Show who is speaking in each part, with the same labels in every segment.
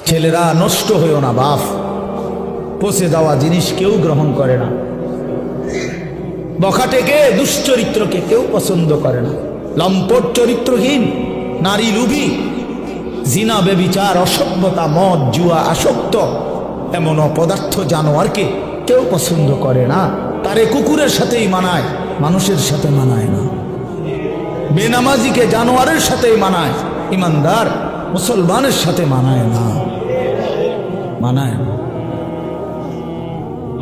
Speaker 1: ছেলেরা নষ্ট হইও না বাপ, পচে যাওয়া জিনিস কেউ গ্রহণ করে না, বখাটেকে দুশ্চরিত্রকে কেউ পছন্দ করে না, লম্পট চরিত্রহীন নারী লুভি জিনা বেবিচার অসভ্যতা মদ জুয়া আসক্ত এমন অপদার্থ জানোয়ারকে কেউ পছন্দ করে না। তারে কুকুরের সাথেই মানায়, মানুষের সাথে মানায় না। বেনামাজিকে জানোয়ারের সাথেই মানায়, ইমানদার মুসলমানের সাথে মানায় না, মানায় না।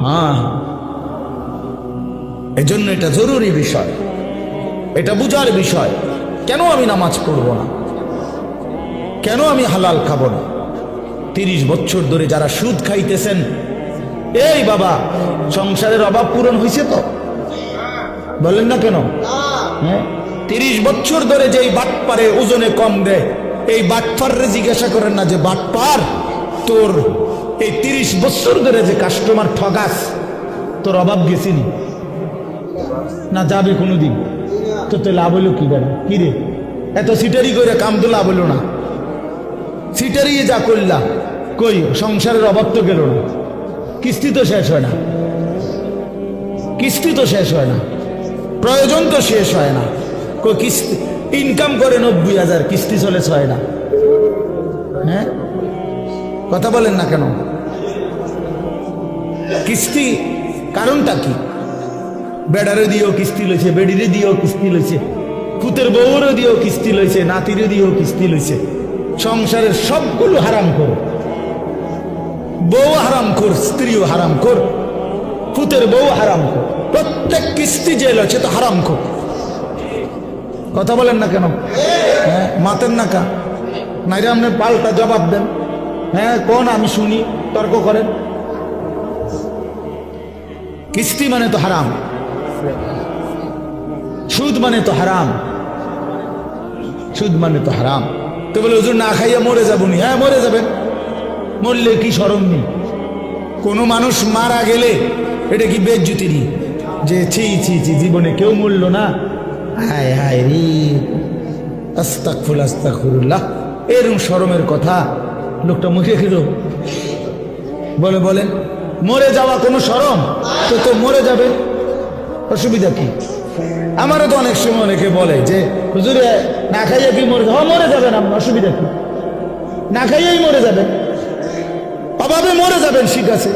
Speaker 1: হ্যাঁ, এজন্য এটা জরুরি বিষয়, এটা বুঝার বিষয়। কেন আমি নামাজ পড়ব না, কেন আমি হালাল খাবো না? 30 বছর ধরে যারা সুদ খাইতেছেন, এই বাবা সংসারের অভাব পূরণ হয়েছে তো? বলেন না কেন? হ্যাঁ, 30 বছর ধরে যেই বাটপারে ওজনে কম দেয়, এই বাটপারে জিজ্ঞাসা করেন না যে বাটপার তোর এই 30 বছর ধরে যে কাস্টমার ঠগাস, তোর অভাব গেছিনি না যাবে কোনোদিন? তো লাভ হইল কি বেড়া? কি রে এত সিটারি করে কাম তো লাভ হইল না, সিটারি যা করলা কই সংসারের অভাব তো গেল না, কিস্তি তো শেষ হয় না, কিস্তি তো শেষ হয় না, প্রয়োজন তো শেষ হয় না। কই কিস্তি ইনকাম করে 90,000, কিস্তি চলে 6 না। হ্যাঁ, কথা বলেন না কেন? কিস্তি কারণটা কি? বেড়ারে দিয়েও কিস্তি লইছে, বেডিরে দিয়েও কিস্তি লইছে, পুতের বউরে দিয়েও কিস্তি লইছে, নাতিরে দিয়েও কিস্তি লইছে। সংসারের সবগুলো হারাম কর, বউ হারাম কর, স্ত্রীও হারাম কর, পুতের বউ হারাম কর, প্রত্যেক কিস্তি যে লইছে তো হারাম কর। কথা বলেন না কেন? হ্যাঁ, মাতেন না কা নাইরে আপনি পাল্টা জবাব দেন। হ্যাঁ কোন আমি শুনি, তর্ক করেন। কিস্তি মানে তো হারাম, সুদ মানে তো হারাম, সুদ মানে তো হারাম। তো বলে হুজুর না খাইয়া মরে যাবনি। হ্যাঁ মরে যাবেন, মরলে কি শরম নেই? কোনো মানুষ মারা গেলে এটা কি বেজ্জতি নেই যে ছি ছি ছি জীবনে কেউ মরল না, হায় হায় রে আস্তাগফিরুল্লাহ আস্তাগফিরুল্লাহ, এরকম শরমের কথা? লোকটা মুখে খেলো বলে, বলেন মরে যাওয়া কোনো শরম? তো মরে যাবেন, অসুবিধা কি? আমারও তো অনেক সময় অনেকে বলে যে হুজুরে না খাইয়া কি মরে যাবেন? মরে যাবেন, আপনার অসুবিধা কি? না খাইয়াই মরে যাবেন, অভাবে মরে যাবেন, ঠিক আছে,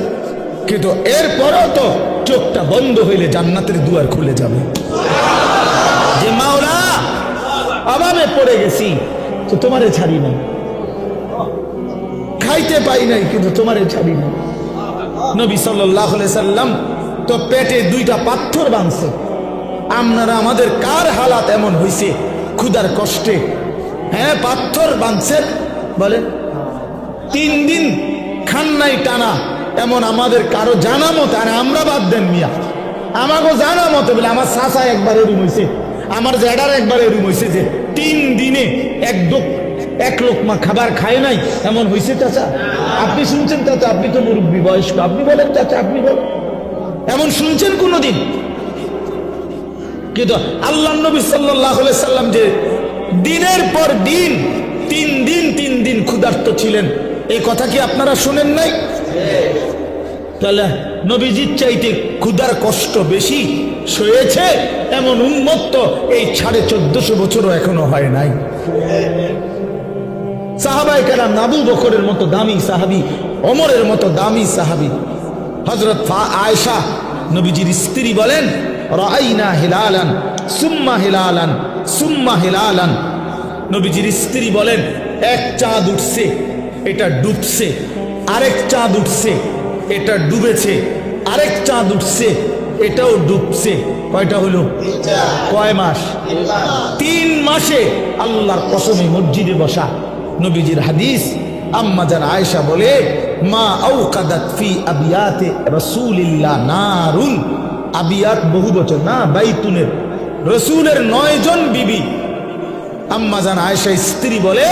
Speaker 1: কিন্তু এরপরও তো চোখটা বন্ধ হইলে জান্নাতের দুয়ার খুলে যাবে। যে মাওলা অভাবে পড়ে গেছি তো তোমারে ছাড়ি নাই, খাইতে পাই নাই কিন্তু তোমারে ছাড়ি নাই। নবী সাল্লাল্লাহু আলাইহি সাল্লাম তো পেটে 2টা পাথর বাঁধছে। আপনারা আমাদের কার হালাত এমন হইছে ক্ষুধার কষ্টে? হ্যাঁ পাথর বাঁধছেন, বলেন 3 দিন খান নাই টানা, এমন আমাদের কারো জানা মতো, আর আমরা বাদ দেন মিয়া, আমাকে জানা মতো বলে আমার চাচা একবার এরম হয়েছে, আমার জেডার একবার এরম হয়েছে যে 3 দিনে এক লোকমা খাবার খায় নাই, এমন হয়েছে চাচা? আপনি শুনছেন চাচা? আপনি তো মুরব্বী বয়স্ক, আপনি বলেন চাচা, আপনি বলেন এমন শুনছেন কোনদিন? কিন্তু আল্লাহ নবী সাল্লাল্লাহু আলাইহি সাল্লাম যে দিনের পর দিন 3 দিন ক্ষুধার্ত ছিলেন, এই কথা কি আপনারা শুনেন নাই? তাহলে নবীজির চাইতে ক্ষুধার কষ্ট বেশি সয়েছে এমন উম্মত তো এই 1450 বছরও এখনো হয় নাই। সাহাবায়ে কেরাম, আবু বকরের মতো দামি সাহাবী, ওমরের মতো দামি সাহাবী, হযরত আয়েশা নবীজির স্ত্রী বলেন রাআইনা হিলালান সুম্মা হিলালান সুম্মা হিলালান। নবীজির স্ত্রী বলেন এক চাঁদ উঠছে, এটা ডুবছে, আরেক চাঁদ উঠছে, এটা ডুবেছে, আরেক চাঁদ উঠছে, এটাও ডুবছে। কয়টা হলো? কয় মাস? 3 মাসে আল্লাহর কসমে মসজিদে বসা। নবীজির হাদিস, আম্মা জান আয়েশা বলে মা আওকাদাত ফি আবিয়াতে রাসূলিল্লাহ নারুন, আবিয়াত বহু বচন না, বাইতুনের রাসূলের 9 জন বিবি। আম্মা জান আয়েশা স্ত্রী বলে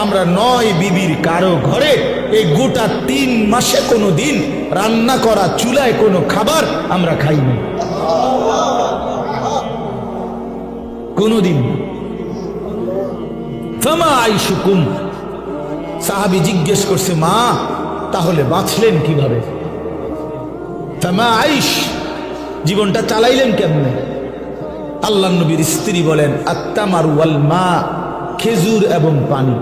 Speaker 1: আমরা 9 বিবির কারো ঘরে এই গোটা 3 মাসে কোনো দিন রান্না করা চুলায় কোনো খাবার আমরা খাইনি, কোনোদিন। ফামা আইশুকুম সাহাবী জিজ্ঞেস করছে, মা তাহলে বাঁচলেন কিভাবে? ফামা আইশ, জীবনটা চালাইলেন কেমনে? আল্লাহ নবীর স্ত্রী বলেন, আত্তামার ওয়াল মা, খেজুর এবং পানি।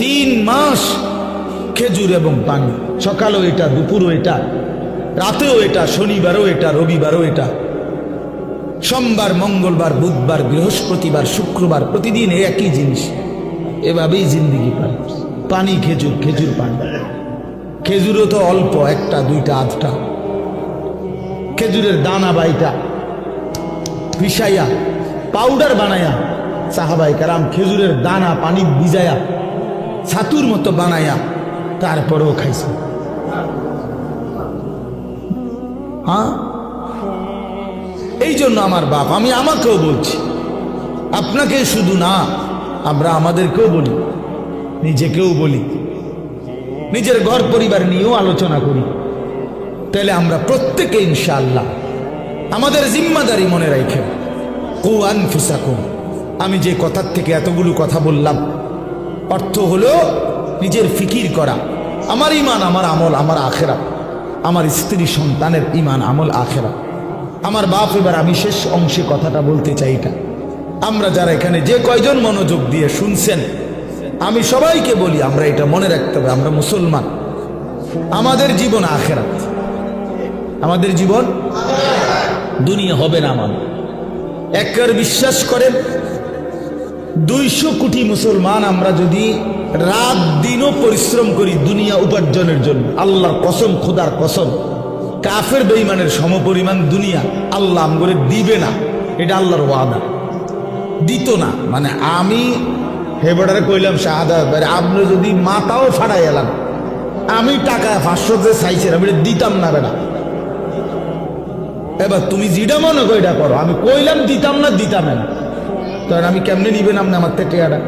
Speaker 1: 3 মাস খেজুর এবং পানি, সকালও এটা, দুপুরও এটা, রাতেও এটা, শনিবারও এটা, রবিবারও এটা, সোমবার, মঙ্গলবার, বুধবার, বৃহস্পতিবার, শুক্রবার, প্রতিদিন একই জিনিস। এভাবেই জিন্দিগি পার। পানি, খেজুর, খেজুর, পানি। খেজুরও তো অল্প, 1টা 2টা 8টা। খেজুরের দানা বাইটা পিসাইয়া পাউডার বানায়া সাহাবায়ে কেরাম খেজুরের দানা পানি ভিজায়া ছাতুর মতো বানায়া তারপরেও খাইছে। হ্যাঁ, এই জন্য আমার বাপ, আমি আমাকেও বলছি, আপনাকে শুধু না, আমরা আমাদেরকেও বলি, নিজেকেও বলি, নিজের ঘর পরিবার নিয়েও আলোচনা করি। তাহলে আমরা প্রত্যেকে ইনশাআল্লাহ আমাদের জিম্মাদারি মনে রাখেন। কু আনফুসাকুম, আমি যে কথার থেকে এতগুলো কথা বললাম, অর্থ হলো নিজের ফিকির করা, আমার ইমান, আমার আমল, আমার আখেরাত, আমার স্ত্রী সন্তানের ইমান, আমল, আখেরাত, আমার বাপ। এবার আমি শেষ অংশে কথাটা বলতে চাই, এটা আমরা যারা এখানে যে কয়জন মনোযোগ দিয়ে শুনছেন, আমি সবাইকে বলি, আমরা এটা মনে রাখতে হবে, আমরা মুসলমান, আমাদের জীবন আখেরাত, আমাদের জীবন দুনিয়া হবে না। আমার একবার বিশ্বাস করেন, 200 কোটি মুসলমান আমরা যদি রাত দিনও পরিশ্রম করি দুনিয়া উপার্জনের জন্য, আল্লাহর কসম, খোদার কসম, কাফের বেঈমানের সমপরিমাণ দুনিয়া আল্লাহ আমগরে দিবে না। এটা আল্লাহর ওয়াদা, দিত না। মানে আমি হেবড়ারে কইলাম শাহাদাত, আপনি যদি মাথাও ফাড়াই এলাম, আমি টাকা 500 যে চাইছেন আমি দিতাম না বেটা। এবার তুমি যেটা মনে করো এটা করো, আমি কইলাম দিতাম না, দিতাম না, তখন আমি কেমনে নিবেন আপনি আমার থেকে টেয়াটা?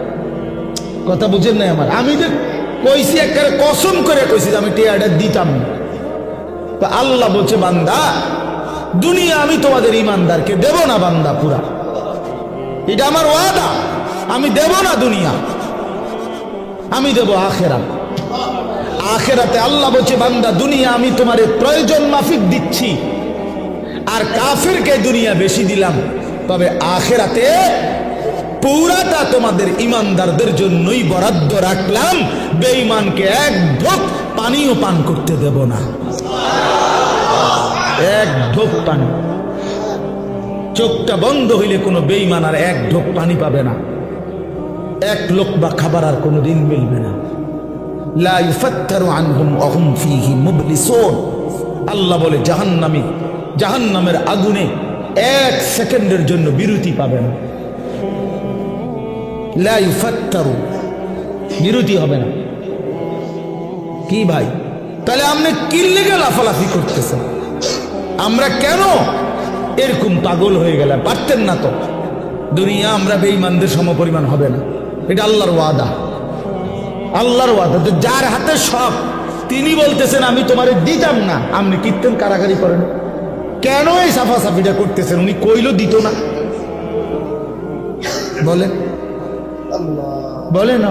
Speaker 1: কথা বুঝেন নাই আমার? আমি যে কইছি, একবারে কসম করে কইছি আমি টেয়াটা দিতাম না। তো আল্লাহ বলছে, বান্দা দুনিয়া আমি তোমাদের ইমানদারকে দেব না বান্দা পুরা, এটা আমার ওয়াদা, আমি দেব না দুনিয়া, আমি দেব আখেরাত। আখেরাতে আল্লাহ বলছে, বান্দা দুনিয়া আমি তোমার প্রয়োজন মাফিক দিচ্ছি, আর কাফেরকে দুনিয়া বেশি দিলাম, তবে আখেরাতে পুরাটা তোমাদের ইমানদারদের জন্যই বরাদ্দ রাখলাম, বেঈমানকে এক ঢোক পানিও পান করতে দেব না, এক ঢোক পানি। চোখটা বন্ধ হইলে কোনো বেঈমান আর এক ঢোক পানি পাবে না, এক লোকমা খাবার আর কোনোদিন মিলবে না। লা ইউফাত্তারু আনহুম ওয়া হুম ফীহি মুবলিসুন। আল্লাহ বলে, জাহান্নামী জাহান্নামের আগুনে 1 সেকেন্ডের জন্য বিরতি পাবে না। লা ইউফাত্তারু, বিরতি হবে না। কি ভাই, তাহলে আপনি কি লেগে লাফালাফি করতেছেন? আমরা কেন এরকম পাগল হয়ে গেলাম? পারতেন না তো? দুনিয়া আমরা বেঈমানদের সমপরিমাণ হবে না, এটা আল্লাহর ওয়াদা, আল্লাহর ওয়াদা। তো যার হাতে সব, তিনি বলতেছেন আমি তোমারে দিতাম না, আপনি কীর্তন কারাগারি করেন কেন? এই সাফাসাফিটা করতেছেন, উনি কইলো দিত না, বলেন বলেন।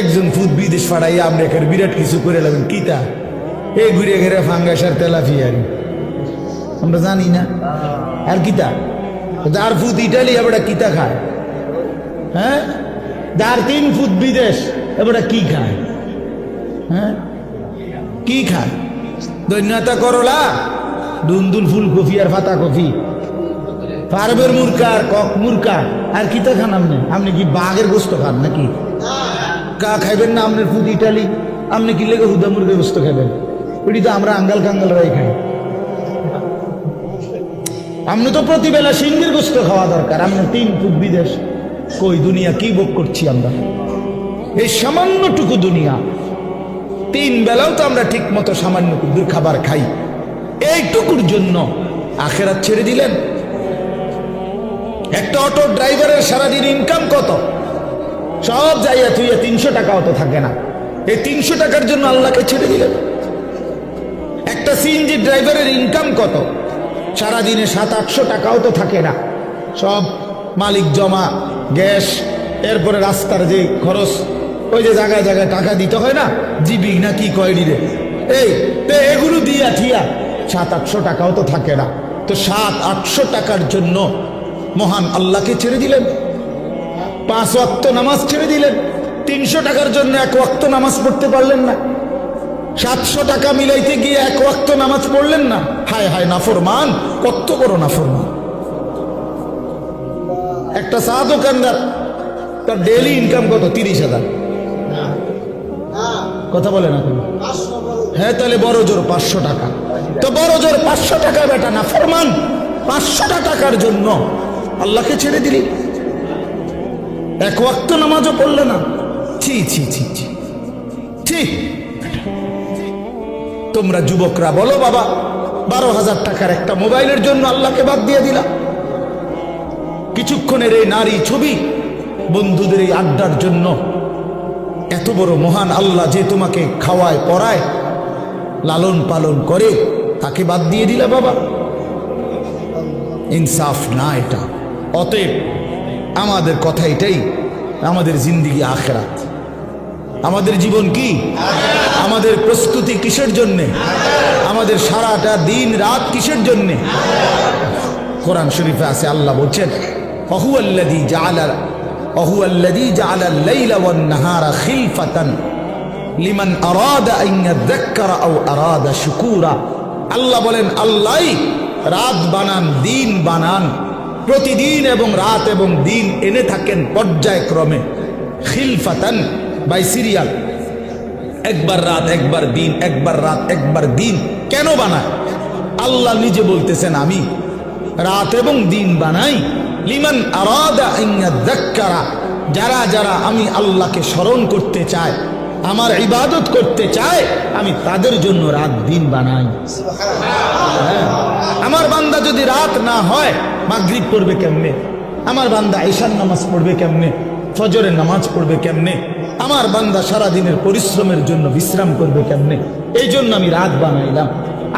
Speaker 1: একজন ফুট বিদেশ ফাড়াইয়া আমরা এখানে বিরাট কিছু করে লাগবেন, কিতা এই ঘুরে ঘেরে ফাঙ্গাসার তেলাফিয়ারি আমরা জানি না। আর কিতা যার ফুট ইটালি এবার কিতা খায়? হ্যাঁ, যার 3 ফুট বিদেশ এবার কি খায়? হ্যাঁ, কি খায়? দৈন্যতা করলা, দুন্দুল ফুলকপি আর পাতা কপি, পারবের মুরকা আর কক মুরকা, আর কিতা খান আপনি? আপনি কি বাঘের গোস্ত খান নাকি? কা খাইবেন না আপনার ফুড ইটালি? আপনি কি লেগে হুদা মুরগের গোস্ত খাবেন? ওইটি তো আমরা আঙ্গাল কাঙ্গালরাই খাই। আপনি তো প্রতিবেলা সিংহের গোস্ত খাওয়া দরকার, আপনার 3 ফুট বিদেশ। কই দুনিয়া কি ভোগ করছি আমরা? এই সামান্যটুকু দুনিয়া, 3 বেলাও তো আমরা ঠিক মতো সামান্য খাবার খাই, এইটুকুর জন্য আখেরাত ছেড়ে দিলেন। একটা অটো ড্রাইভারের সারাদিন ইনকাম কত? সব যাইয়া থুইয়া 300 টাকাও তো থাকে না, এই 300 টাকার জন্য আল্লাহকে ছেড়ে দিলেন। একটা সিএনজি ড্রাইভারের ইনকাম কত? সারাদিনে 700-800 টাকাও তো থাকে না, সব মালিক জমা গ্যাস, এরপরে রাস্তার যে খরচ, ওই যে জায়গায় জায়গায় টাকা দিতে হয় না, জিবি না কি কয় রে, এই তো এগুলো দিয়া ঠিয়া 700-800 টাকাও তো থাকে না। তো 700-800 টাকার জন্য মহান আল্লাহকে ছেড়ে দিলেন, 5 ওয়াক্ত নামাজ ছেড়ে দিলেন, 300 টাকার জন্য 1 ওয়াক্ত নামাজ পড়তে পারলেন না, 700 টাকা মিলাইতে গিয়ে 1 ওয়াক্ত নামাজ পড়লেন না। হায় হায় নাফরমান, কত বড় নাফরমান। একটা চা দোকানদার, তার ডেইলি ইনকাম কত? 30,000। কথা বলে না? হ্যাঁ, তাহলে বড় জোর 500 টাকা। তো বড় জোর 500 টাকা বেটা নাফরমান, 500 টাকার জন্য আল্লাহকে ছেড়ে দিলি, 1 ওয়াক্ত নামাজও পড়লে না। ছি ছি ছি ছি ছি। তোমরা যুবকরা বলো বাবা, 12,000 টাকার একটা মোবাইলের জন্য আল্লাহকে বাদ দিয়ে দিলা। কিছুক্ষণের এই নারী ছবি, বন্ধুদের এই আড্ডার জন্য এত বড় মহান আল্লাহ যে তোমাকে খাওয়ায় পড়ায় লালন পালন করে, তাকে বাদ দিয়ে দিলা বাবা। ইনসাফ না এটা। অতএব আমাদের কথা এটাই, আমাদের জিন্দেগি আখিরাত, আমাদের জীবন কি, আমাদের প্রস্তুতি কিসের জন্যে, আমাদের সারাটা দিন রাত কিসের জন্যে। কোরআন শরীফে আছে, আল্লাহ বলছেন অহুয়াল্লাযী জাআলা আল-লাইলা ওয়ান-নাহারা খিলফাতান লিমান আরাদা আন ইয়াযাক্কারা আও আরাদা শুকুরা। আল্লাহ বলেন, আল্লাহই রাত বানান, দিন বানান, প্রতিদিন এবং রাত এবং দিন এনে থাকেন পর্যায়ক্রমে। খিলফাতান বাই সিরিয়াল, একবার রাত একবার দিন, একবার রাত একবার দিন। কেন বানায়? আল্লাহ নিজে বলতেছেন, আমি রাত এবং দিন বানাই লিমান আরাদা আন ইয়াযাক্কারা, যারা যারা আমি আল্লাহকে স্মরণ করতে চায়, আমার ইবাদত করতে চায়, আমি তাদের জন্য রাত দিন বানাই। হ্যাঁ, আমার বান্দা যদি রাত না হয়, মাগরিব পড়বে কেমনে? আমার বান্দা ঈশার নামাজ পড়বে কেমনে? ফজরের নামাজ পড়বে কেমনে? আমার বান্দা সারা দিনের পরিশ্রমের জন্য বিশ্রাম করবে কেমনে? এই জন্য আমি রাত বানাইলাম।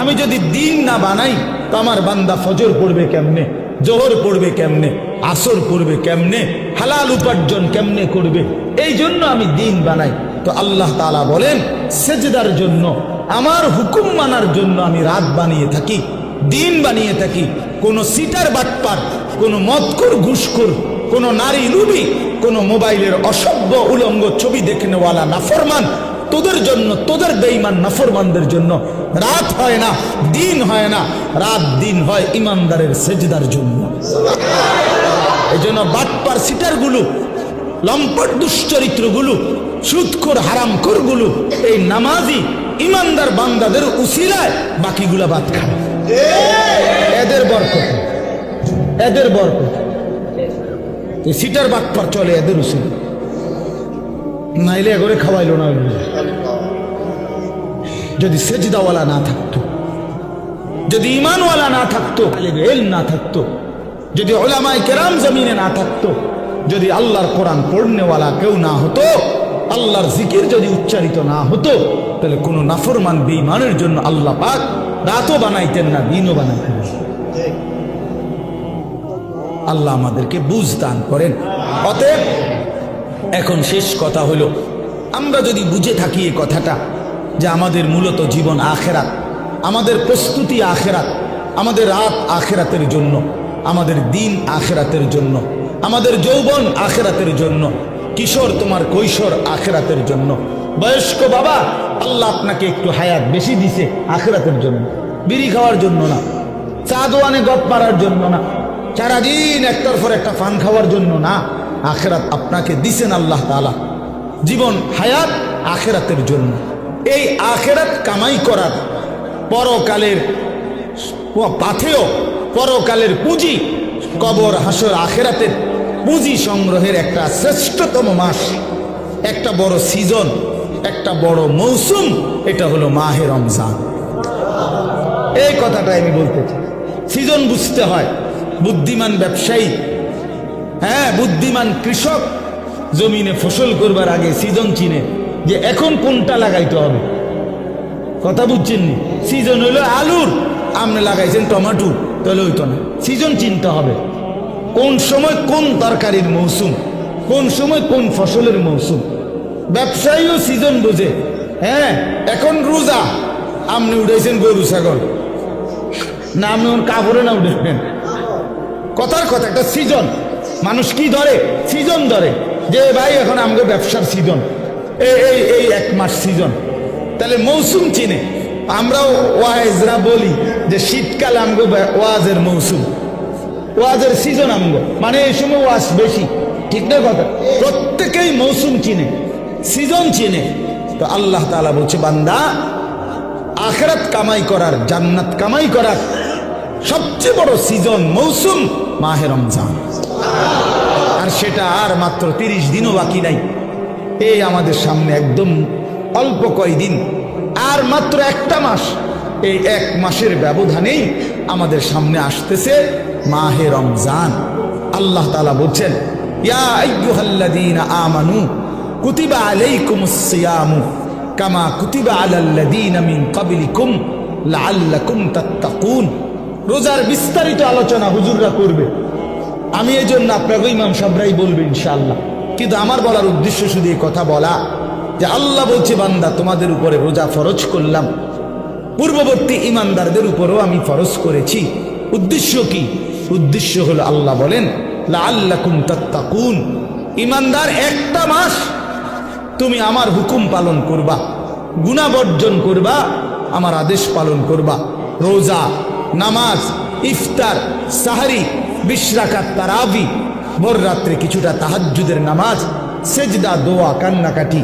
Speaker 1: আমি যদি দিন না বানাই, তো আমার বান্দা ফজর পড়বে কেমনে, জোহর পড়বে কেমনে, আসর পড়বে কেমনে, হালাল উপার্জন কেমনে করবে? এই জন্য আমি দিন বানাই। তো আল্লাহ তাআলা বলেন, সেজদার জন্য, আমার হুকুম মানার জন্য আমি রাত বানিয়ে থাকি, দিন বানিয়ে থাকি। কোন সিটার বাটপার, কোন মদখোর ঘুষখোর, কোন নারী লুবি, কোন মোবাইলের অসভ্য উলঙ্গ ছবি দেখনেওয়ালা নাফরমান, তোদের জন্য, তোদের বেঈমান নাফরমানদের জন্য রাত হয় না, দিন হয় না। রাত দিন হয় ইমানদারের সেজদার জন্য। এই জন্য বাটপার সিটারগুলো, লম্পট দুশ্চরিত্রগুলো, সুদখোর হারামখোরগুলো এই নামাজি ইমানদার বান্দাদের উসিলায় বাকিগুলা বাদ খায়। এদের বরকত, এদের বরকত। এই সিটার বাটপার চলে এদের উসিলা, নাইলে এগরে খাওয়াইলো না। যদি সেজদাওয়ালা না থাকতো, যদি ইমানওয়ালা না থাকতো, আলেম ইলম না থাকতো, যদি উলামায়ে কেরাম জমিনে না থাকতো, যদি আল্লাহর কোরআন পড়নেওয়ালা কেউ না হতো, আল্লাহর জিকির যদি উচ্চারিত না হতো, তাহলে কোনো নাফরমান বেঈমানের জন্য আল্লাহ পাক রাতও বানাইতেন না, দিনও বানাইতেন না। আল্লাহ আমাদেরকে বুঝ দান করেন। অতএব এখন শেষ কথা হলো, আমরা যদি বুঝে থাকি এই কথাটা, যে আমাদের মূলত জীবন আখেরাত, আমাদের প্রস্তুতি আখেরাত, আমাদের রাত আখেরাতের জন্য, আমাদের দিন আখেরাতের জন্য, আমাদের যৌবন আখেরাতের জন্য, কিশোর তোমার কৈশোর আখেরাতের জন্য, বয়স্ক বাবা আল্লাহ আপনাকে একটু হায়াত বেশি দিছে আখেরাতের জন্য, বিড়ি খাওয়ার জন্য না, চা দোয়ানে গপ মারার জন্য না, সারাদিন একটার পর একটা পান খাওয়ার জন্য না। আখেরাত আপনাকে দিছেন আল্লাহ তাআলা, জীবন হায়াত আখেরাতের জন্য। এই আখেরাত কামাই করার, পরকালের পাথেয়, পরকালের পুঁজি, কবর হাসর আখেরাতের পুঁজি সংগ্রহের একটা শ্রেষ্ঠতম মাস, একটা বড় সিজন, একটা বড় মৌসুম, এটা হলো মাহে রমজান। এই কথাটা আমি বলতে চাই। সিজন বুঝতে হয়। বুদ্ধিমান ব্যবসায়ী, হ্যাঁ বুদ্ধিমান কৃষক জমিনে ফসল করবার আগে সিজন চিনে, যে এখন কোনটা লাগাইতে হবে। কথা বুঝছেন নি? সিজন হইলো আলুর, আপনি লাগাইছেন টমেটো, তাহলে হইতো না। সিজন চিনতে হবে। কোন সময় কোন তরকারির মৌসুম, কোন সময় কোন ফসলের মৌসুম। ব্যবসায়ীও সিজন বুঝে। হ্যাঁ, এখন রোজা, আপনি উঠেছেন গরু ছাগল, না আপনি কাপড়ে না উঠেছেন। কথার কথা, একটা সিজন। মানুষ কি ধরে? সিজন ধরে, যে ভাই এখন আমাকে ব্যবসার সিজন, এই 1 মাস সিজন। তাহলে মৌসুম চিনে। আমরাও ওয়াইজরা বলি যে শীতকাল আমগো ওয়াজের মৌসুম, ওয়াজের সিজন আমগো, মানে এই সময় ওয়াজ বেশি। ঠিক না কথা? প্রত্যেকেই মৌসুম চিনে, সিজন চিনে। তো আল্লাহ তাআলা বলছে, বান্দা, আখিরাত কামাই করার, জান্নাত কামাই করার সবচেয়ে বড় সিজন, মৌসুম মাহে রমজান। আর সেটা আর মাত্র 30 দিনও বাকি নাই। এই আমাদের সামনে একদম অল্প কয়দিন, আর মাত্র 1টা মাস। এই 1 মাসের ব্যবধানেই আমাদের সামনে আসতেছে মাহে রমজান। আল্লাহ তাআলা বলছেন, ইয়া আইয়ুহাল্লাযীনা আমানু কুতিবা আলাইকুমুস সিয়ামু কামা কুতিবা আলাল্লাযীনা মিন ক্বাবলিকুম লাআল্লাকুম তাত্তাকুন। রোজার বিস্তারিত আলোচনা হুজুররা করবে, আমি এই জন্য আপনাকে ইমাম সাহেবরাই বলবে ইনশাআল্লাহ। কিন্তু আমার বলার উদ্দেশ্য শুধু এই কথা বলা যে আল্লাহ বলছে, বান্দা, তোমাদের উপরে রোজা ফরজ করলাম, পূর্ববর্তী ইমানদারদের উপরেও আমি ফরজ করেছি। উদ্দেশ্য কি? উদ্দেশ্য হলো, আল্লাহ বলেন, লাআল্লাকুম তাত্তাকুন। ইমানদার 1টা মাস তুমি আমার হুকুম পালন করবা, গুনাহ বর্জন করবা, আমার আদেশ পালন করবা। রোজা, নামাজ, ইফতার, সাহরি, 20 রাকাত তারাবি, ভোর রাত্রে কিছুটা তাহাজ্জুদের নামাজ, সেজদা, দোয়া, কান্নাকাটি,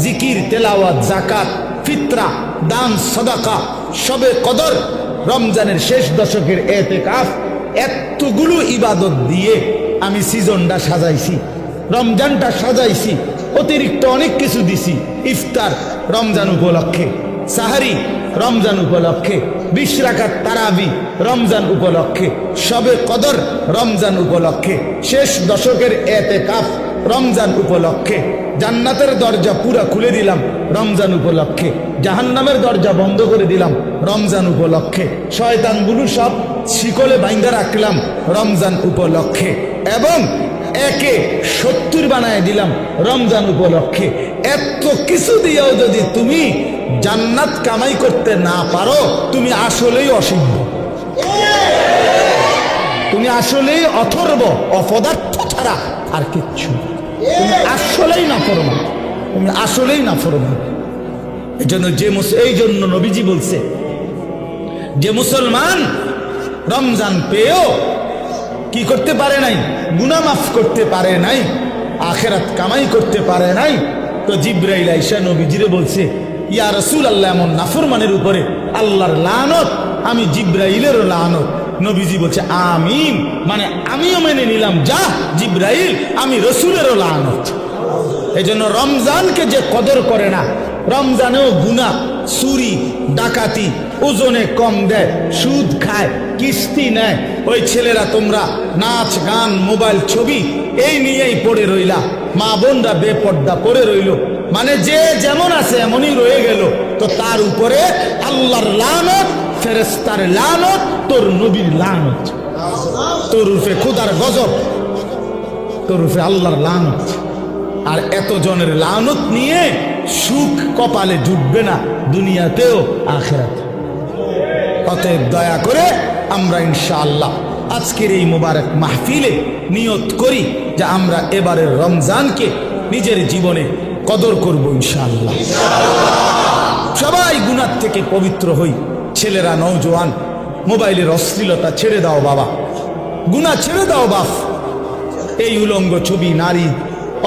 Speaker 1: জিকির, তেলাওয়াত, জাকাত, ফিতরা, দান, সাদাকা, শবে কদর, রমজানের শেষ দশকের ইতিকাফ, এতগুলো ইবাদত দিয়ে আমি সিজনটা সাজাইছি, রমজানটা সাজাইছি। অতিরিক্ত অনেক কিছু দিছি। ইফতার রমজান উপলক্ষে, সাহারি রমজান উপলক্ষে, 20 রাকাত তারাবি রমজান উপলক্ষে, শবে কদর রমজান উপলক্ষে, শেষ দশকের ইতিকাফ রমজান উপলক্ষে। জান্নাতের দরজা পুরা খুলে দিলাম রমজান উপলক্ষে, জাহান্নামের দরজা বন্ধ করে দিলাম রমজান উপলক্ষে, শয়তানগুলো সব শিকলে বাইন্ধা রাখলাম রমজান উপলক্ষে, এবং একে 70 বানায় দিলাম রমজান উপলক্ষে। এত কিছু দিয়েও যদি তুমি জান্নাত কামাই করতে না পারো, তুমি আসলেই অসিদ্ধ, তুমি আসলেই অথর্ব, অপদার্থ ছাড়া আর কিচ্ছু। তুমি আসলেই না ফরমান, তুমি আসলেই না ফরমান। এই জন্য নবীজি বলছে, যে মুসলমান রমজান পেয়েও কি করতে পারে নাই, গুনাহ মাফ করতে পারে নাই, আখিরাত কামাই করতে পারে নাই, তো জিবরাইল আইসা নবীজিরে বলছে, ইয়া রাসূলুল্লাহ, এমন নাফরমানের উপরে আল্লাহর লানত, আমি জিবরাইলেরও লানত। নবীজি বলছে আমিন, মানে আমিও মেনে নিলাম, যা জিবরাইল, আমি রাসূলেরও লানত। এই জন্য রমজানকে যে কদর করে না, রমজানেও গুনাহ, চুরি, ডাকাতি, ওজনে কম দেয়, সুদ খায়, কিস্তি নেয়, ওই ছেলেরা তোমরা নাচ গান, মোবাইল, ছবি এই নিয়েই পড়ে রইলা, মা বোনরা বেপর্দা পড়ে রইল, মানে যে যেমন আছে এমনই রয়ে গেল। তো তার উপরে আল্লাহর লানত, ফেরেশতার লানত, তোর নবীর লানত, তোর রূপে খোদার গজব, তোর রূপে আল্লাহর লানত। আর এত জনের লানত নিয়ে সুখ কপালে জুটবে না, দুনিয়াতেও আখিরাতে। অতএব দয়া করে আমরা ইনশাআল্লাহ আজকের এই মুবারক মাহফিলে নিয়ত করি যে আমরা এবারের রমজানকে নিজের জীবনে কদর করব ইনশাআল্লাহ। সবাই গুনাহ থেকে পবিত্র হই। ছেলেরা, নওজোয়ান, মোবাইলের অশ্লীলতা ছেড়ে দাও বাবা, গুনাহ ছেড়ে দাও বাপ। এই উলঙ্গ ছবি, নারী,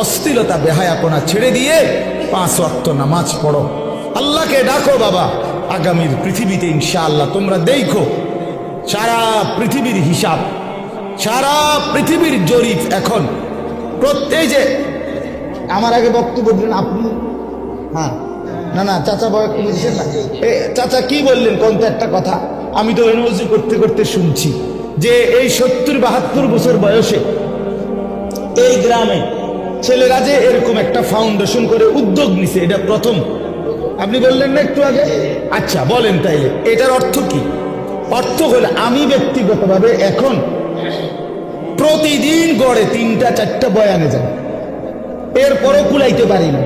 Speaker 1: অশ্লীলতা, বেহায়াপনা ছেড়ে দিয়ে 5 ওয়াক্ত নামাজ পড়ো, আল্লাহকে ডাকো বাবা। আগামীর পৃথিবীতে ইনশাআল্লাহ তোমরা দেখো, সারা পৃথিবীর হিসাব, সারা পৃথিবীর জরিপ এখন প্রত্যেক, যে আমার আগে বক্তব্য দিলেন আপনি, হ্যাঁ, না চাচা বলছেন না, চাচা কি বললেন কোন তো একটা কথা, আমি তো এনওজি করতে করতে শুনছি যে এই 70-72 বছর বয়সে এই গ্রামে ছেলেরা যে এরকম একটা ফাউন্ডেশন করে উদ্যোগ নিছে, এটা প্রথম। আপনি বললেন না একটু আগে? আচ্ছা বলেন তাইলে এটার অর্থ কি? অর্থ হলো, আমি ব্যক্তিগতভাবে এখন প্রতিদিন গড়ে 3টা-4টা বয়ানে যায়, এরপরও কুলাইতে পারি না।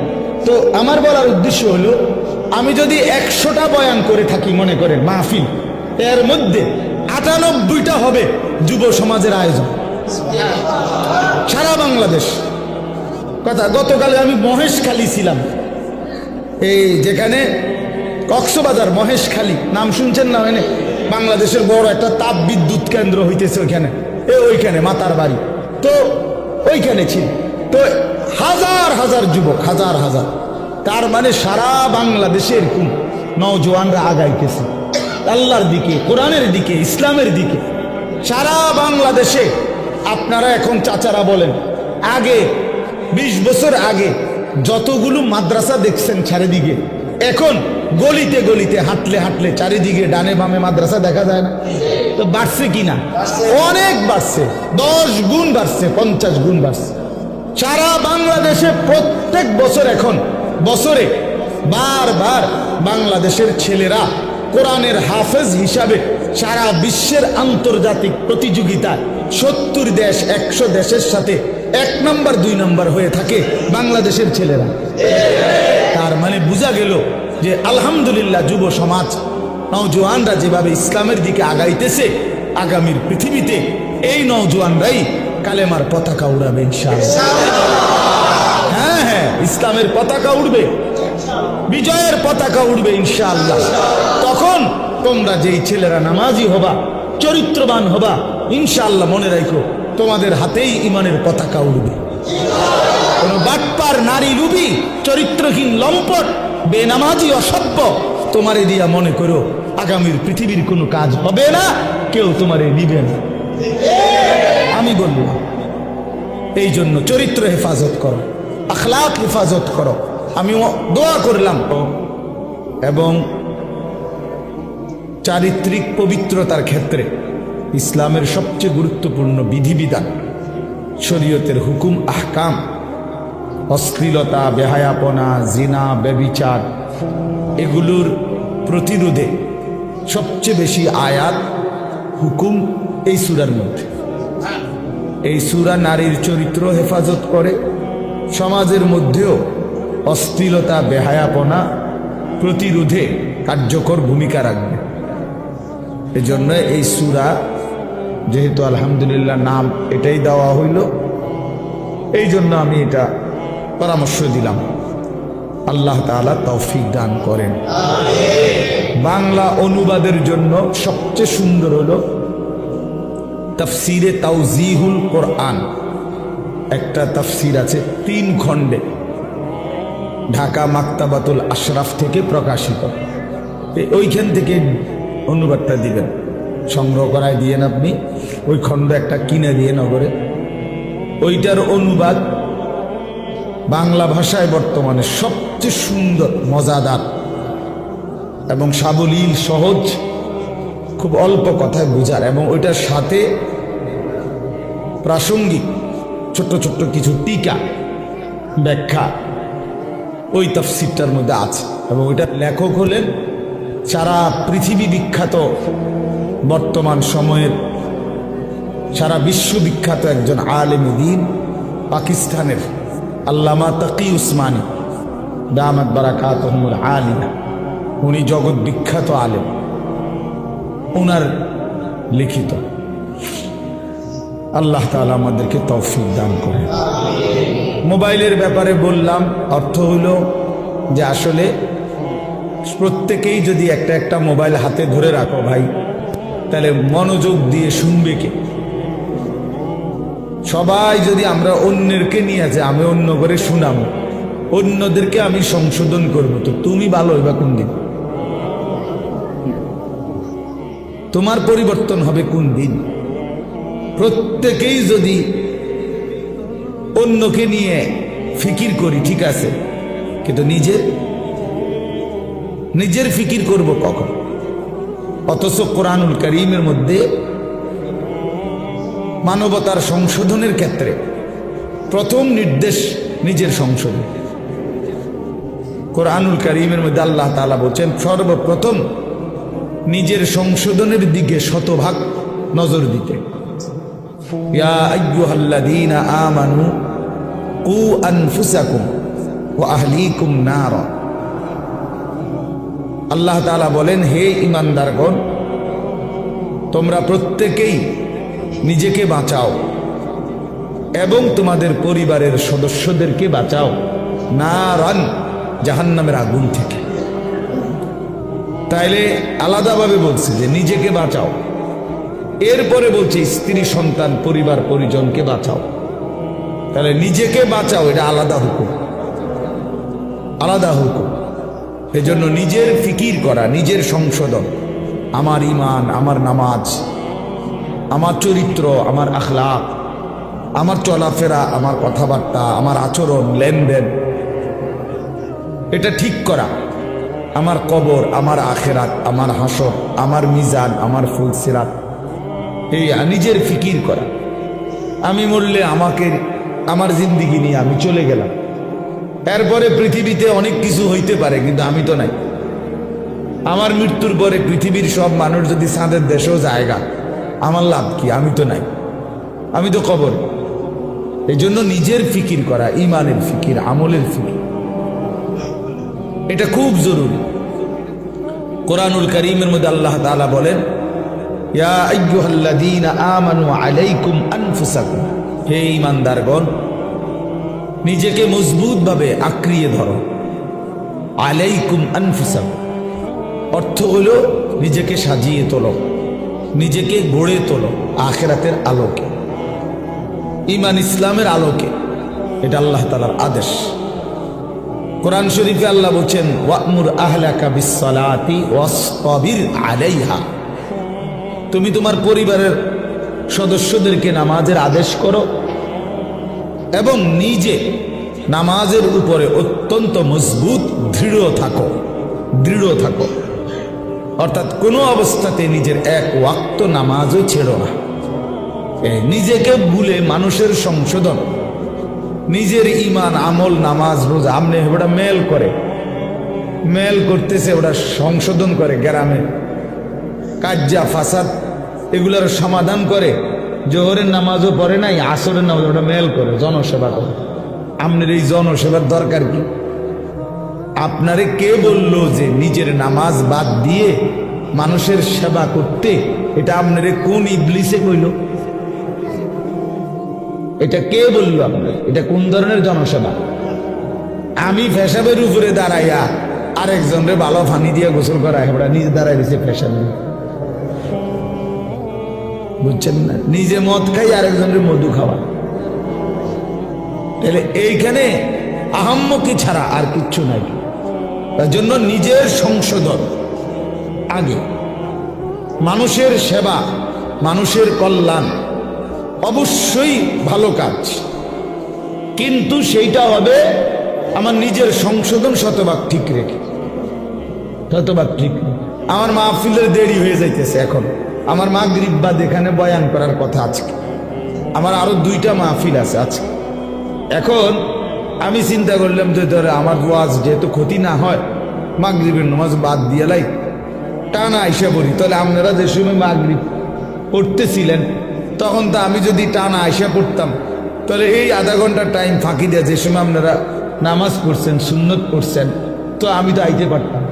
Speaker 1: তো আমার বলার উদ্দেশ্য হলো, আমি যদি 100টা বয়ান করে থাকি মনে করেন মাহফিল, এর মধ্যে 98টা হবে যুব সমাজের আয়োজন সারা বাংলাদেশ। কথা, গতকাল আমি মহেশখালী ছিলাম, এই যেখানে কক্সবাজার মহেশখালী নাম শুনছেন না? মানে বাংলাদেশের বড় একটা তাপ বিদ্যুৎ কেন্দ্র হইতেছে ওইখানে, ওইখানে মাতার বাড়ি, তো ওইখানে ছিল। তো হাজার হাজার যুবক, হাজার হাজার, তার মানে সারা বাংলাদেশে এরকম নওজোয়ানরা আগাইতেছে আল্লাহর দিকে, কোরআনের দিকে, ইসলামের দিকে। সারা বাংলাদেশে আপনারা এখন চাচারা বলেন, আগে 20 বছর আগে যতগুলো মাদ্রাসা দেখছেন চারিদিকে, এখন গলিতে গলিতে হাঁটলে হাঁটলে চারিদিকে ডানে বামে মাদ্রাসা দেখা যায় না? তো বাড়ছে কিনা? অনেক বাড়ছে, 10 গুণ বাড়ছে, 50 গুণ বাড়ছে। সারা বাংলাদেশে প্রত্যেক বছর, এখন বছরে বারবার বাংলাদেশের ছেলেরা কোরআনের হাফেজ হিসাবে সারা বিশ্বের আন্তর্জাতিক প্রতিযোগিতায় 70 দেশ 100 দেশের সাথে 1 নম্বর 2 নম্বর হয়ে থাকে বাংলাদেশের ছেলেরা। তার মানে বোঝা গেল যে আলহামদুলিল্লাহ যুব সমাজ, নওজোয়ানরা যেভাবে ইসলামের দিকে আগাইতেছে, আগামীর পৃথিবীতে এই নওজোয়ানরাই কালেমার পতাকা উড়াবে ইনশাআল্লাহ। হ্যাঁ হ্যাঁ, ইসলামের পতাকা উড়বে, বিজয়ের পতাকা উড়বে ইনশাআল্লাহ। তখন তোমরা যেই ছেলেরা নামাজি হবা, চরিত্রবান হবা, ইনশাআল্লাহ মনে রাখো তোমাদের হাতেই ইমানের পতাকা উড়বে। কোন বাটপার, নারী রুবি, চরিত্রহীন লম্পট, বেনামাজি, অসভ্য তোমারে দিয়া মনে করো আগামীর পৃথিবীর কোনো কাজ হবে না, কেউ তোমারে নিবে না। আমি বলবো এই জন্য চরিত্র হেফাজত করো, আখলাক হেফাজত করো। আমি দোয়া করলাম, এবং চারিত্রিক পবিত্রতার ক্ষেত্রে ইসলামের সবচেয়ে গুরুত্বপূর্ণ বিধিবিধান, শরীয়তের হুকুম আহকাম, অশ্লীলতা, বেহায়াপনা, জিনা, ব্যভিচার, এগুলোর প্রতিরোধে সবচেয়ে বেশি আয়াত, হুকুম এই সূরার মধ্যে। এই সূরা নারীর চরিত্র হেফাজত করে, সমাজের মধ্যেও অশ্লীলতা, বেহায়াপনা প্রতিরোধে কার্যকর ভূমিকা রাখবে। এজন্য এই সূরা, যেহেতু আলহামদুলিল্লাহ নাম এটাই দেওয়া হইল, এই জন্য আমি এটা পরামর্শ দিলাম। আল্লাহ তাআলা তৌফিক দান করেন। বাংলা অনুবাদের জন্য সবচেয়ে সুন্দর হলো তাফসিরে তাওজিহুল কোরআন, একটা তাফসির আছে 3 খণ্ডে, ঢাকা মাকতাবাতুল আশরাফ থেকে প্রকাশিত। ওইখান থেকে অনুবাদটা দিবেন, সংগ্রহ করায় দিয়েন আপনি, ওই খণ্ড একটা কিনে দিয়ে নগরে। ওইটার অনুবাদ বাংলা ভাষায় বর্তমানে সবচেয়ে সুন্দর, মজাদার এবং সাবলীল, সহজ, খুব অল্প কথায় বোঝার, এবং ওইটার সাথে প্রাসঙ্গিক ছোট্ট ছোট্ট কিছু টিকা, ব্যাখ্যা ওই তাফসিরটার মধ্যে আছে। এবং ওইটার লেখক হলেন সারা পৃথিবী বিখ্যাত, বর্তমান সময়ের সারা বিশ্ববিখ্যাত একজন আলেমে দ্বীন, পাকিস্তানের আল্লামা তাকি উসমানী দামাত বারাকাতুহুল আলিয়া। উনি জগৎ বিখ্যাত আলেম, ওনার লিখিত। আল্লাহ তাআলা আমাদেরকে তৌফিক দান করে। মোবাইলের ব্যাপারে বললাম, অর্থ হলো যে আসলে প্রত্যেকেই যদি একটা একটা মোবাইল হাতে ধরে রাখো ভাই, তাহলে মনোযোগ দিয়ে শুনবে কে? সবাই যদি আমরা অন্যেরকে নিয়ে আছে, আমি অন্য করে শুনাবো, অন্যদেরকে আমি সংশোধন করব, তো তুমি ভালো হইবা কোন দিন? তোমার পরিবর্তন হবে কোন দিন? প্রত্যেকেই যদি অন্যকে নিয়ে ফিকির করি, ঠিক আছে, কিন্তু নিজের ফিকির করব কখন? অথচ কোরআনুল কারীমের মধ্যে মানবতার সংশোধনের ক্ষেত্রে প্রথম নির্দেশ নিজের সংশোধন। কোরআনুল কারীমের মধ্যে আল্লাহ তাআলা বলছেন, সর্বপ্রথম নিজের সংশোধনের দিকে 100% নজর দিতে। ইয়া আইয়ুহাল্লাযীনা আমানু কু আনফুসাকুম ওয়া আহলিকুম নারা। আল্লাহ তাআলা বলেন, হে ঈমানদারগণ, তোমরা প্রত্যেকেই নিজেকে বাঁচাও এবং তোমাদের পরিবারের সদস্যদেরকে বাঁচাও নারান, জাহান্নামের আগুন থেকে। তাইলে আলাদাভাবে বলছে যে নিজেকে বাঁচাও, এরপরে বলছে স্ত্রী সন্তান পরিবার পরিজনকে বাঁচাও। তাহলে নিজেকে বাঁচাও, এটা আলাদা হুকুম, আলাদা হুকুম। এজন্য নিজের ফিকির করা, নিজের সংশোধন, আমার ঈমান, আমার নামাজ, আমার চরিত্র, আমার আখলাক, আমার চলাফেরা, আমার কথাবার্তা, আমার আচরণ, লেনদেন, এটা ঠিক করা। আমার কবর, আমার আখেরাত, আমার হাসর, আমার মিজান, আমার ফুলসিরাত, এই নিজের ফিকির করা। আমি মরলে আমাকে, আমার জিন্দিগি নিয়ে আমি চলে গেলাম, এরপরে পৃথিবীতে অনেক কিছু হইতে পারে, কিন্তু আমি তো নাই। আমার মৃত্যুর পরে পৃথিবীর সব মানুষ যদি চাঁদের দেশেও জায়গা, আমার লাভ কি? আমি তো নাই, আমি তো কবর। এই জন্য নিজের ফিকির করা, ইমানের ফিকির, আমলের ফিকির, এটা খুব জরুরি। কোরআনুল কারীমের মধ্যে আল্লাহ তাআলা বলেন, ইয়া আইয়ুহাল্লাযীনা আমানু আলাইকুম আনফুসাকুম, হে ঈমানদারগণ, নিজেকে মজবুতভাবে আঁকড়িয়ে ধরো। আলাইকুম আনফুসাকুম অর্থ হলো নিজেকে সাজিয়ে তোলো, নিজেকে গড়ে তোলো আখিরাতের আলোকে, ঈমান ইসলামের আলোকে। এটা আল্লাহ তাআলার আদেশ। কোরআন শরীফে আল্লাহ বলছেন, ওয়া'মুর আহলাকা বিস-সালাতি ওয়াসতাবির আলাইহা, তুমি তোমার পরিবারের সদস্যদেরকে নামাজের আদেশ করো এবং নিজে নামাজের উপরে অত্যন্ত মজবুত দৃঢ় থাকো, দৃঢ় থাকো। অর্থাৎ কোনো অবস্থাতে নিজের এক ওয়াক্ত নামাজও ছেড়ো না। নিজেকে ভুলে মানুষের সংশোধন, নিজের ঈমান, আমল, নামাজ, রোজা, আমনে ওটা মেল করে, মেল করতেছে, ওটা সংশোধন করে, গ্রামে কাজ্জা ফাসাদ এগুলোর সমাধান করে। জোহরের নামাজও পড়ে নাই, আসরের নামাজ, ওটা মেল করে, জনসেবা করে। আপনার এই জনসেবার দরকার কি? আপনারে কে বললো যে নিজের নামাজ বাদ দিয়ে মানুষের সেবা করতে? এটা আপনারে কোন ইবলিসে কইল? এটা কে বললো আপনার? এটা কোন ধরনের জনসেবা? আমি পেশাবের উপরে দাঁড়াইয়া আরেকজনরে ভালো পানি দিয়ে গোসল করা, ওটা নিজে দাঁড়াই দিছে পেশাবে, বুঝছেন না? নিজে মদ খাই, আরেকজনের মধু খাওয়া। তাহলে এইখানে আহাম্মকি ছাড়া আর কিচ্ছু নাই। তার জন্য নিজের সংশোধন আগে, মানুষের সেবা, মানুষের কল্যাণ অবশ্যই ভালো কাজ, কিন্তু সেইটা হবে আমার নিজের সংশোধন শতভাগ ঠিক রেখে, শতভাগ ঠিক। আমার মাহফিলের দেরি হয়ে যাইতেছে, এখন আমার মাগরিব বাদ এখানে বয়ান করার কথা আজকে, আমার আরো 2টা মাহফিল আছে আজকে। এখন আমি চিন্তা করলাম যে ধরে আমার ওয়াজ যেহেতু ক্ষতি না হয়, মাগরিবের নামাজ বাদ দিয়ে লাই টানা আইসা পড়ি। তাহলে আপনারা যে সময় মাগরিব পড়তেছিলেন তখন তো আমি যদি টানা আইসা পড়তাম, তাহলে এই আধা ঘন্টার টাইম ফাঁকি দেওয়া, যে সময় আপনারা নামাজ পড়ছেন, সুন্নত পড়ছেন, তো আমি তো আইতে পারতাম।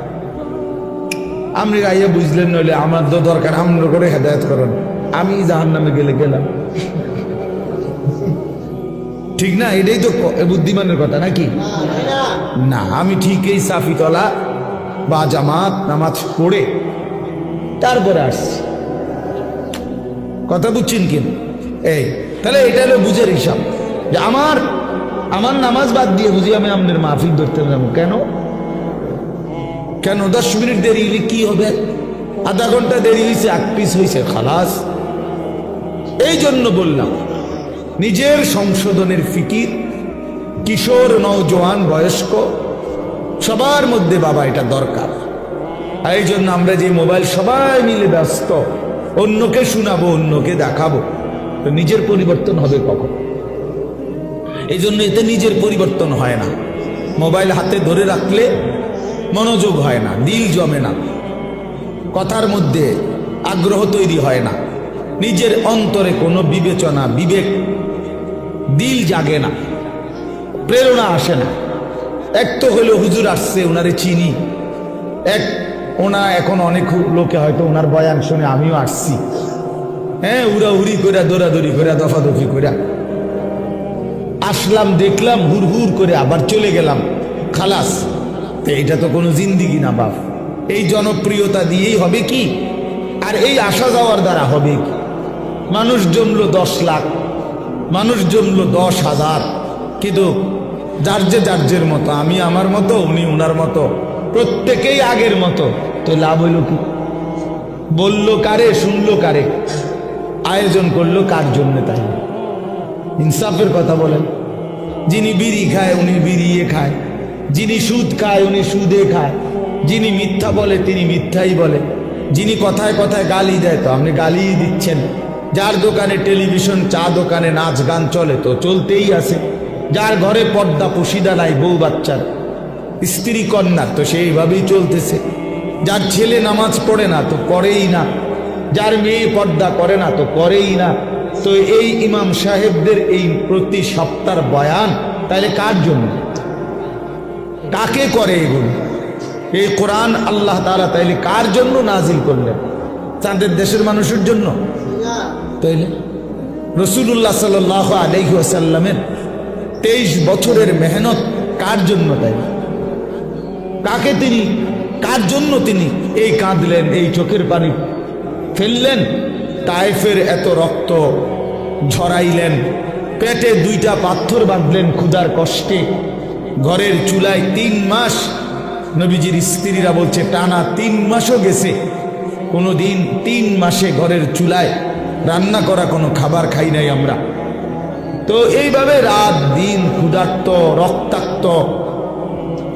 Speaker 1: আপনি আইয়া বুঝলেন, নইলে আমার তো দরকার আমরা করে হেদায়েত করেন, আমি জাহান্নামে গেলে গেলাম, ঠিক না? এটাই তো বুদ্ধিমানের কথা নাকি? না, আমি ঠিক এই সাফিতলা বা জামাত নামাজ পড়ে তারপরে আসছি, কথা বুঝছেন কিনা? এই তাহলে এটা হলো বুঝের হিসাব যে আমার নামাজ বাদ দিয়ে বুঝি আমি আপনার মাহফিল ধরতে যাবো কেন? কেন 10 মিনিট দেরি হলে কি হবে? আধা ঘন্টা দেরি হয়েছে, 1 পিস হয়েছে, খালাস। এই জন্য বললাম নিজের সংশোধনের ফিকির, কিশোর, নওজোয়ান, বয়স্ক সবার মধ্যে বাবা এটা দরকার। এই জন্য আমরা যে মোবাইল সবাই মিলে ব্যস্ত, অন্যকে শোনাবো, অন্যকে দেখাবো, তো নিজের পরিবর্তন হবে কখন? এই জন্য এতে নিজের পরিবর্তন হয় না। মোবাইল হাতে ধরে রাখলে মনোযোগ হয় না, দিল জমে না, কথার মধ্যে আগ্রহ তৈরি হয় না, নিজের অন্তরে কোনো বিবেচনা, বিবেক, দিল জাগে না, প্রেরণা আসে না। এক তো হলো হুজুর আসছে, ওনারে চিনি, এক ওনা এখন অনেক লোকে হয়তো ওনার বয়ান শুনে আমিও আসছি, হ্যাঁ, উড়াউড়ি করে, দৌড়াদৌড়ি করে, দফাদফি করে আসলাম, দেখলাম, হুর হুর করে আবার চলে গেলাম, খালাস। তো এটা তো কোনো জিন্দিগি না বাপ। এই জনপ্রিয়তা দিয়েই হবে কি? আর এই আসা যাওয়ার দ্বারা হবে কি? মানুষ জমলো 10 লাখ, মানুষ জমলো 10,000, কিন্তু যার মতো, আমি আমার মতো, উনি উনার মতো, প্রত্যেকেই আগের মতো। তো লাভ হইল কি? বললো কারে, শুনলো কারে, আয়োজন করলো কার জন্য? তাই ইনসাফের কথা বলেন। যিনি বিড়ি খায় উনি বিড়িয়ে খায়, যিনি সুদ খায় উনি সুদে খায়, যিনি মিথ্যা বলে তিনি মিথ্যাই বলে, যিনি কথায় কথায় গালি দেয় তো আপনি গালিই দিচ্ছেন, যার দোকানে টেলিভিশন, চা দোকানে নাচ গান চলে তো চলতেই আছে, যার ঘরে পর্দা পশিদা নাই, বউ বাচ্চার, স্ত্রী কন্যার, তো সেইভাবেই চলতেছে, যার ছেলে নামাজ পড়ে না তো করেই না, যার মেয়ে পর্দা করে না তো করেই না। তো এই ইমাম সাহেবদের এই প্রতি সপ্তাহ বয়ান তাহলে কার জন্য, কাকে করে এগুলো? এই কোরআন আল্লাহ তাআলা তাইলে কার জন্য নাজিল করলেন? তাদের দেশের মানুষের জন্য? তাইলে রাসূলুল্লাহ সাল্লাল্লাহু আলাইহি ওয়াসাল্লামের 23 বছরের মেহনত কার জন্য? তাই কাকে তিনি, কার জন্য তিনি এই কাঁদলেন, এই চোখের পানি ফেললেন, তায়েফের এত রক্ত ঝরাইলেন, পেটে 2টা পাথর বাঁধলেন ক্ষুধার কষ্টে, ঘরের চুলায় 3 মাস, নবীজির স্ত্রীরা বলছে টানা 3 মাসও গেছে, কোনোদিন 3 মাসে ঘরের চুলায় রান্না করা কোনো খাবার খাই নাই আমরা। তো এইভাবে রাত দিন ক্ষুধার্ত, রক্তাক্ত,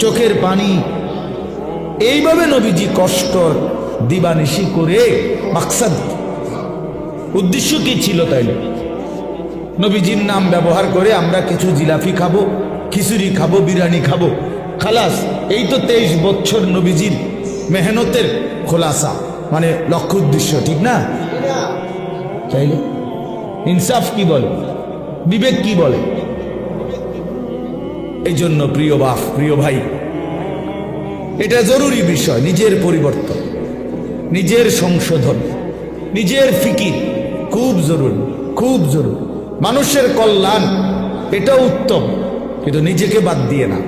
Speaker 1: চোখের পানি, এইভাবে নবীজি কষ্ট দিবানিশি করে, মাকসাদ, উদ্দেশ্য কি ছিল? তাইলে নবীজির নাম ব্যবহার করে আমরা কিছু জিলাপি খাবো, খিচুড়ি খাবো, বিরিয়ানি খাবো, খালাস। এই তো 23 বছর নবীজির মেহনতের খোলাসা, মানে লক্ষ্য উদ্দেশ্য, ঠিক না? তাইলে ইনসাফ কি বলে, বিবেক কি বলে? এই জন্য প্রিয় বাপ, প্রিয় ভাই, এটা জরুরি বিষয়। নিজের পরিবর্তন, নিজের সংশোধন, নিজের ফিকির খুব জরুরি, খুব জরুরি। মানুষের কল্যাণ এটা উত্তম, কিন্তু নিজেকে বাদ দিয়ে না,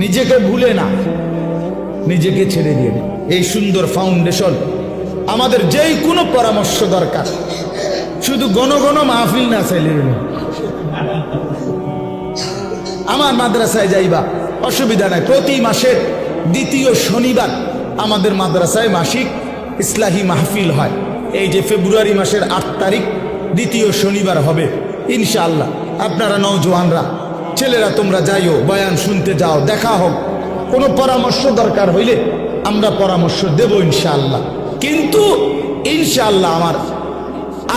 Speaker 1: নিজেকে ভুলে না, নিজেকে ছেড়ে দিয়ে না। এই সুন্দর ফাউন্ডেশন আমাদের যেই কোনো পরামর্শ দরকার, শুধু ঘন ঘন মাহফিল না চাইলে, আমার মাদ্রাসায় যাইবা অসুবিধা নাই, প্রতি মাসের 2য় শনিবার আমাদের মাদ্রাসায় মাসিক ইসলাহি মাহফিল হয়। এই যে ফেব্রুয়ারি মাসের 8 তারিখ 2য় শনিবার হবে ইনশাআল্লাহ। আপনারা নওজোয়ানরা, ছেলেরা তোমরা যাইও, বয়ান শুনতে যাও, দেখা হোক, কোনো পরামর্শ দরকার হইলে আমরা পরামর্শ দেব ইনশাআল্লাহ। কিন্তু ইনশাআল্লাহ আমার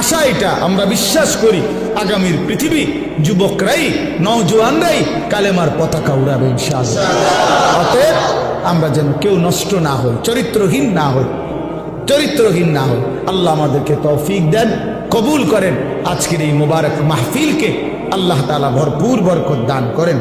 Speaker 1: আশা এটা, আমরা বিশ্বাস করি আগামীর পৃথিবী যুবকরাই, নওজোয়ানরাই কালেমার পতাকা উড়াবে ইনশাআল্লাহ। অতএব আমরা যেন কেউ নষ্ট না হই, চরিত্রহীন না হই, চরিত্রহীন না হই। আল্লাহ আমাদেরকে তৌফিক দেন, কবুল করেন। আজকের এই মুবারক মাহফিলকে আল্লাহ তাআলা ভরপুর বরকত দান করেন।